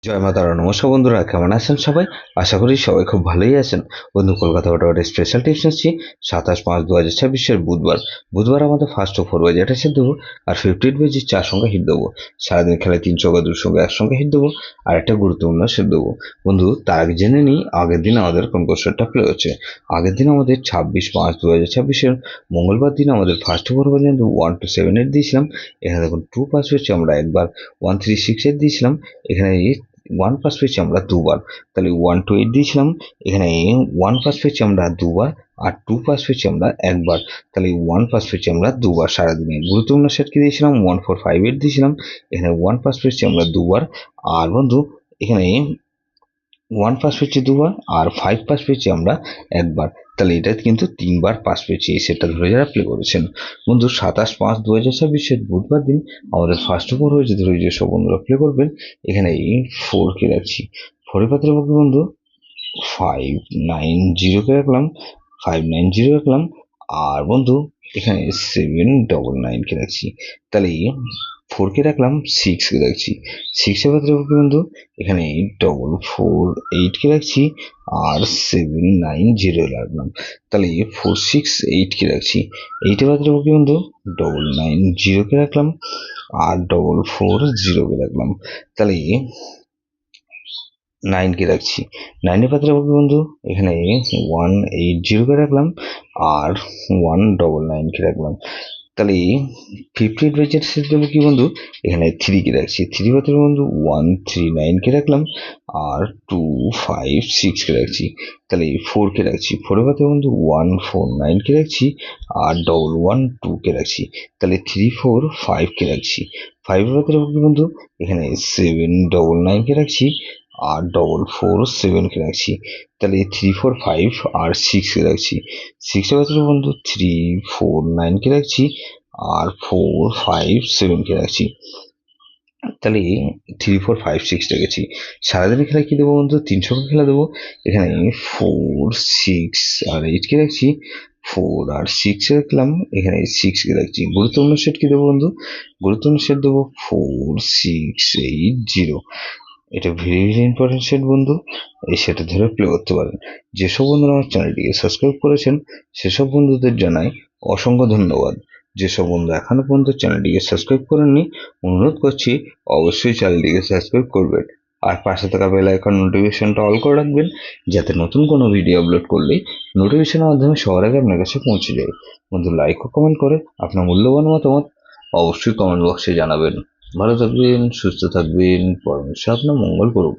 জয় মা তারা। নমস্কার বন্ধুরা, কেমন আছেন সবাই? আশা করি সবাই খুব ভালোই আছেন। বন্ধু, কলকাতা অটোয়ার স্পেশাল টিপস নিচ্ছি 27/5/2026 বুধবার আমাদের ফার্স্ট ও 4 বাজে একটা সেট দেবো, আর 15 বাজে 4 সংখ্যা হিট দেবো। সারাদিন খেলায় 3 সংখ্যা 2 সংখ্যা 1 সংখ্যা হিট দেবো, আর একটা গুরুত্বপূর্ণ সেট দেবো। বন্ধু, তার আগে জেনে নিই আগের দিন আমাদের কোন কোশ্চেনটা প্লে হচ্ছে। আগের দিন আমাদের 26/5/2026 মঙ্গলবার দিন আমাদের ফার্স্ট ও 4 বাজে 1 to 7 8 দিয়েছিলাম। এখানে দেখুন 2 পাস হচ্ছে, আমরা একবার 1 3 6 8 দিয়েছিলাম। এখানে 1 পাস পেয়েছি আমরা দুবার, তাহলে 1 to 8 দিয়েছিলাম। এখানে 1 পাস পেয়েছি আমরা দুবার, আর 2 পাস পেয়েছি আমরা একবার, তাহলে 1 পাস পেয়েছি আমরা দুবার। সারাদিনে গুরুত্বপূর্ণ সেট কি দিয়েছিলাম? 1 4 5 8 দিয়েছিলাম। এখানে 1 পাস পেয়েছি আমরা দুবার। আর বন্ধু, এখানে 1 পাস পেয়েছি দুবার, আর 5 পাস পেয়েছি আমরা একবার, তাহলে এটা কিন্তু 3বার পাস পেয়েছি। এই সেটটা ধরে যারা প্লে করেছেন। বন্ধু, 27/5/2026 বুধবার দিন আমাদের ফার্স্ট ওভার হয়েছে, ধরে যে সব বন্ধুরা প্লে করবেন। এখানে 4 কে রাখছি, 4 এর পাত্রে বন্ধু 590 কে রাখলাম, 590 রাখলাম। আর বন্ধু, এখানে 799 কে রাখছি, তাহলে 4 কে রাখলাম, 6 কে রাখছি, 6 এর পাত্রে বন্ধু এখানে 844 কে রাখছি, আর 790 রাখলাম, তাহলে 468 কে রাখছি। 8 এর পাত্রে বন্ধু 990 কে রাখলাম, আর 440 কে রাখলাম, তাহলে 9 কে রাখছি। 9 এর পাত্রে বন্ধু এখানে 180 কে রাখলাম, আর 199 কে রাখলাম, তাহলে 58 বাজেট সেট দেবো কি বন্ধু? এখানে 3 কে রাখছি, 3 পাত্রে বন্ধু 139 কে রাখলাম, আর 256 কে রাখছি, তাহলে 4 কে রাখছি। 4 এর পাত্রে বন্ধু 149 কে রাখছি, আর 112 কে রাখছি, তাহলে 345 কে রাখছি। 5 এর পাত্রে বন্ধু এখানে 799 কে রাখছি, আর 447 কে রাখছি, তাহলে 345 আর 6 কে রাখছি। 6 এর পাত্রে বন্ধু 349 কে রাখছি, আর 457 কে রাখছি, তাহলে 3456 রেখেছি। সারাদিনের খেলায় কি দেবো বন্ধু? 3 সংখ্যা খেলা দেবো। এখানে 4 6 আর 8 কে রাখছি, 4 আর 6 রাখলাম, এখানে 6 কে রাখছি। গুরুত্বপূর্ণ সেট কি দেবো বন্ধু? গুরুত্বপূর্ণ সেট দেবো 4680। এটা ভেরি ভেরি ইম্পর্টেন্ট সেট বন্ধু, এই সেটা ধরে প্লে করতে পারেন। যেসব বন্ধুরা আমার চ্যানেলটিকে সাবস্ক্রাইব করেছেন সেসব বন্ধুদের জানাই অসংখ্য ধন্যবাদ। যেসব বন্ধু এখনো পর্যন্ত চ্যানেলটিকে সাবস্ক্রাইব করেননি, অনুরোধ করছি অবশ্যই চ্যানেলটিকে সাবস্ক্রাইব করবেন, আর পাশে থাকা বেল আইকন নোটিফিকেশনটা অল করে রাখবেন, যাতে নতুন কোনো ভিডিও আপলোড করলেই নোটিফিকেশনের মাধ্যমে সবার আগে আপনার কাছে পৌঁছে যায়। বন্ধু, লাইক ও কমেন্ট করে আপনার মূল্যবান মতামত অবশ্যই কমেন্ট বক্সে জানাবেন। ভালো থাকবেন, সুস্থ থাকবেন, পরমেশ্বর আপনার মঙ্গল করুক।